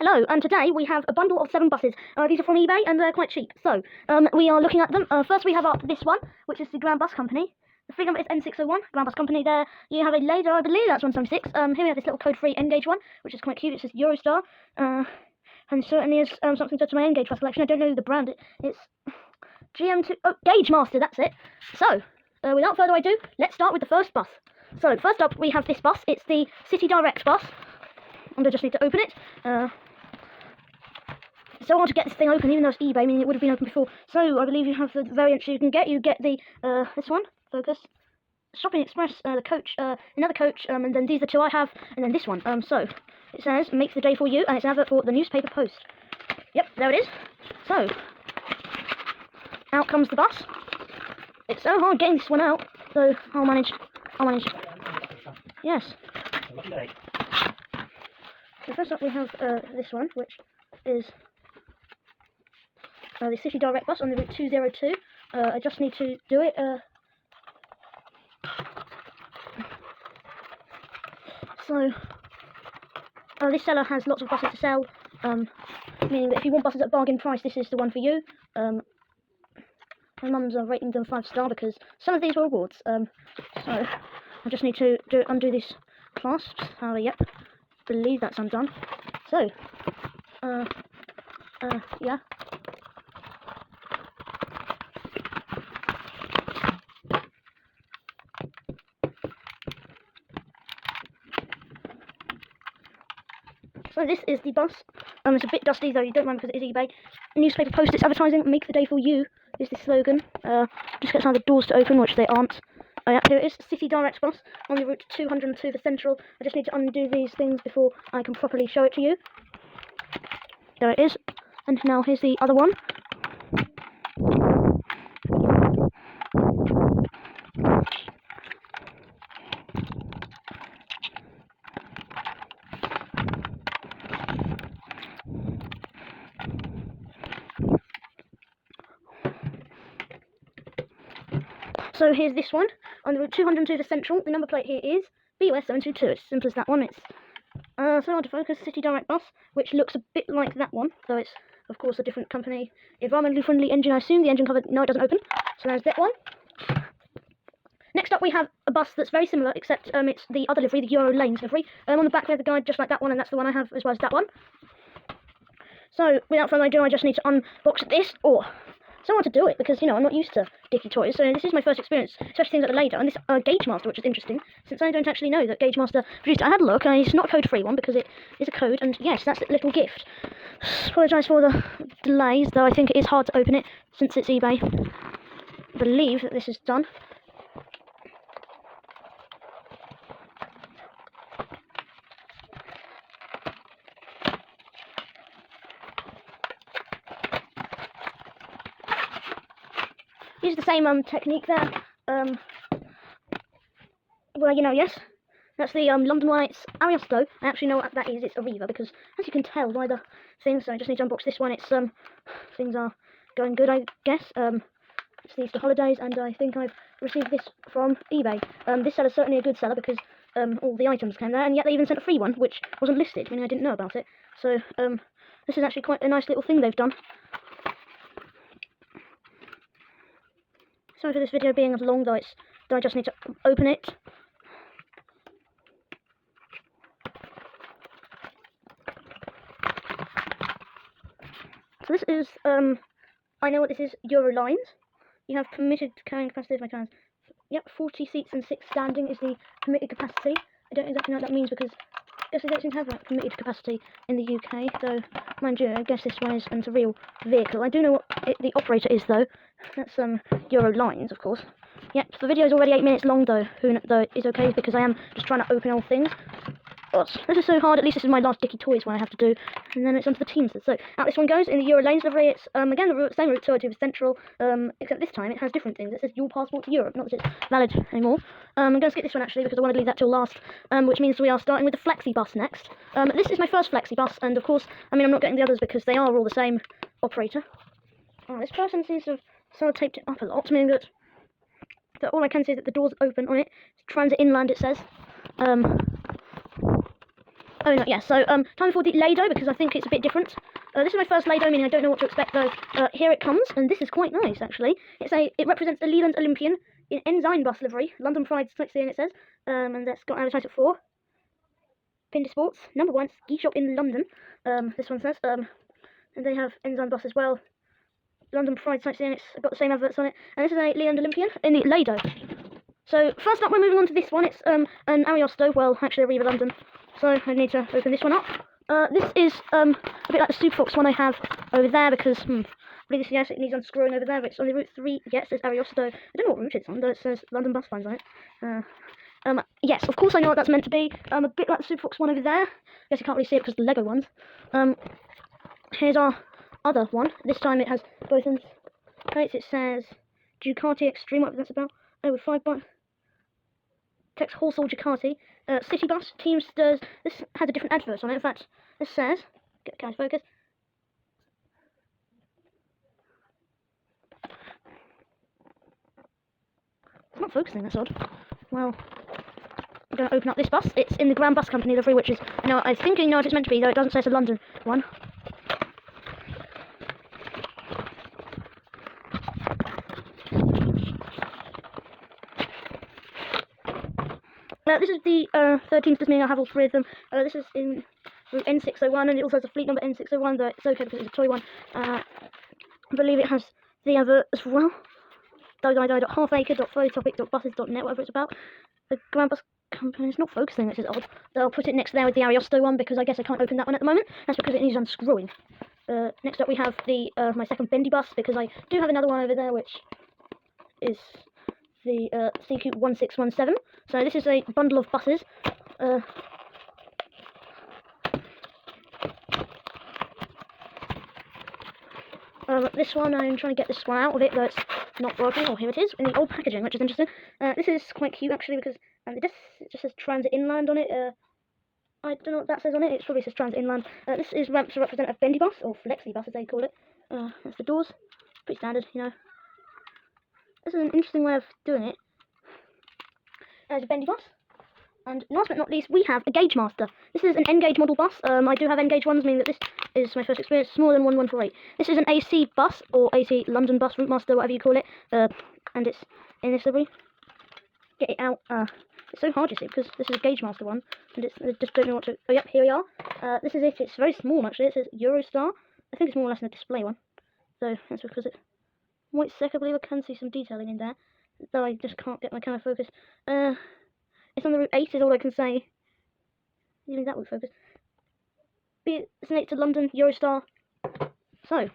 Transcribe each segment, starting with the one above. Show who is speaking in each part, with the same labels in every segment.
Speaker 1: Hello, and today we have a bundle of 7 buses. These are from eBay and they're quite cheap. So, we are looking at them. First we have up this one, which is the Grand Bus Company. The fleet number is N601, Grand Bus Company. There you have a laser, I believe that's 176. Here we have this little code-free N-gauge one, which is quite cute. It says Eurostar. And certainly is something to my N-gauge bus collection. I don't know the brand. It's GM2... Oh, Gauge Master, that's it. So, without further ado, let's start with the first bus. So, first up we have this bus. It's the City Direct bus. And I just need to open it. It's so hard to get this thing open, even though it's eBay, meaning it would have been open before. So, I believe you have the variants you can get. You get the, this one, Focus, Shopping Express, the coach, another coach, and then these are 2 I have, and then this one. So, it says, makes the day for you, and it's an advert for the newspaper Post. Yep, there it is. So, out comes the bus. It's so hard getting this one out, so I'll manage. Yes. So first up we have this one, which is the City Direct bus on the route 202. I just need to do it. This seller has lots of buses to sell, meaning that if you want buses at bargain price, this is the one for you. My mum's rating them 5-star because some of these were awards. So I just need to undo these clasps. Yep, believe that's undone. So, yeah. So this is the bus. It's a bit dusty though, you don't mind because it is eBay. Newspaper Post, it's advertising, make the day for you, is the slogan. Just get some of the doors to open, which they aren't. Oh yeah, here it is, City Direct bus, on the route 202 for Central. I just need to undo these things before I can properly show it to you. There it is. And now here's the other one. So here's this one, on the route 202 to Central. The number plate here is BOS722. It's as simple as that one. It's so hard to focus. City Direct bus, which looks a bit like that one, though it's of course a different company. Environmentally friendly engine, I assume. The engine cover, no, it doesn't open. So there's that one. Next up we have a bus that's very similar, except it's the other livery, the Euro Lanes livery. On the back we have the guide just like that one, and that's the one I have as well as that one. So without further ado, I just need to unbox this, so I want to do it because, you know, I'm not used to Dickie toys, so this is my first experience, especially things like the laser, and this Gauge Master, which is interesting, since I don't actually know that Gauge Master produced it. I had a look, and it's not a code-free one, because it is a code, and yes, that's a little gift. Apologise for the delays, though I think it is hard to open it, since it's eBay. I believe that this is done. Use the same technique there. Well, you know, yes, that's the London one. It's Ariosto. I actually know what that is. It's Arriva, because as you can tell by the things, so I just need to unbox this one. It's things are going good, I guess. It's the Easter holidays, and I think I've received this from eBay. This seller's certainly a good seller because all the items came there, and yet they even sent a free one, which wasn't listed, meaning I didn't know about it. So this is actually quite a nice little thing they've done. Sorry for this video being as long, though I just need to open it. So this is, I know what this is, Euro Lines. You have permitted carrying capacity of my cars. Yep, 40 seats and 6 standing is the permitted capacity. I don't exactly know what that means because I guess they don't seem to have that permitted capacity in the UK, though, mind you, I guess this one is, and it's a real vehicle. I do know what the operator is, though. That's Euro Lines, of course. Yep, the video is already 8 minutes long, though it is okay because I am just trying to open all things. But this is so hard. At least this is my last Dickie Toys one I have to do, and then it's onto the Teamsters. So out this one goes in the Euro Lanes livery. It's again the same route 202 for Central, except this time it has different things. It says your passport to Europe, not that it's valid anymore. I'm going to skip this one actually because I want to leave that till last, which means we are starting with the Flexi bus next. This is my first Flexi bus, and of course, I mean I'm not getting the others because they are all the same operator. Oh, this person seems to have sellotaped it up a lot, meaning that all I can see is that the door's open on it. Transit Inland, it says. Oh no, yeah, so time for the Lado, because I think it's a bit different. This is my first Lado, meaning I don't know what to expect though. Here it comes, and this is quite nice actually. It represents the Leland Olympian in Ensign bus livery, London Pride sightseeing it says, and that's got advertised at 4. Pinter Sports, #1 ski shop in London. This one says, and they have Ensign bus as well. London Pride sightseeing, it's got the same adverts on it, and this is a Leland Olympian in the Lado. So first up, we're moving on to this one. It's an Ariosto. Well, actually, a Riva London. So I need to open this one up. This is a bit like the Super Fox one I have over there because I believe this, yes, it needs unscrewing over there. But it's on the route 3. Yes, it says Ariosto. I don't know what route it's on, though. It says London bus lines on it. Yes, of course I know what that's meant to be. A bit like the Super Fox one over there. Guess you can't really see it because the Lego ones. Here's our other one. This time it has both ends. It says Ducati Extreme. What that's about? Oh, with 5 buttons. Text Horsehall Ducati, City Bus, Teamsters. This has a different advert on it. In fact, this says, can I focus? It's not focusing, that's odd. Well, I'm going to open up this bus. It's in the Grand Bus Company livery, which is, I think I know if it's meant to be, though it doesn't say it's a London one. This is the 13th, this meaning I have all 3 of them. This is in route N601, and it also has a fleet number N601, though it's okay because it's a toy one. I believe it has the other as well. www.halfacre.photopic.buses.net, whatever it's about. The Grand Bus Company is not focusing, which is odd. I'll put it next there with the Ariosto one, because I guess I can't open that one at the moment. That's because it needs unscrewing. Next up we have the my second bendy bus, because I do have another one over there, which is the CQ1617. So this is a bundle of buses. This one, I'm trying to get this one out of it, though it's not working. Oh, here it is, in the old packaging, which is interesting. This is quite cute, actually, because it just says Transit Inland on it. I don't know what that says on it. It probably says Transit Inland. This is to represent a bendy bus, or flexi bus, as they call it. That's the doors. Pretty standard, This is an interesting way of doing it. There's a bendy bus. And last but not least, we have a Gauge Master. This is an N-Gauge model bus. I do have N-Gauge ones, meaning that this is my first experience. Smaller than 1148. This is an AC bus, or AC London bus, Route Master, whatever you call it. And it's in this livery. Get it out. It's so hard, you see, because this is a Gauge Master one. And I just don't know what to... Oh, yep, here we are. This is it. It's very small, actually. It says Eurostar. I think it's more or less in a display one. So, that's because it... Wait a sec, I believe I can see some detailing in there. Though I just can't get my camera focus. It's on the route 8 is all I can say. Even that would focus. It's next to London, Eurostar. So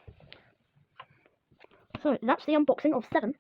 Speaker 1: that's the unboxing of 7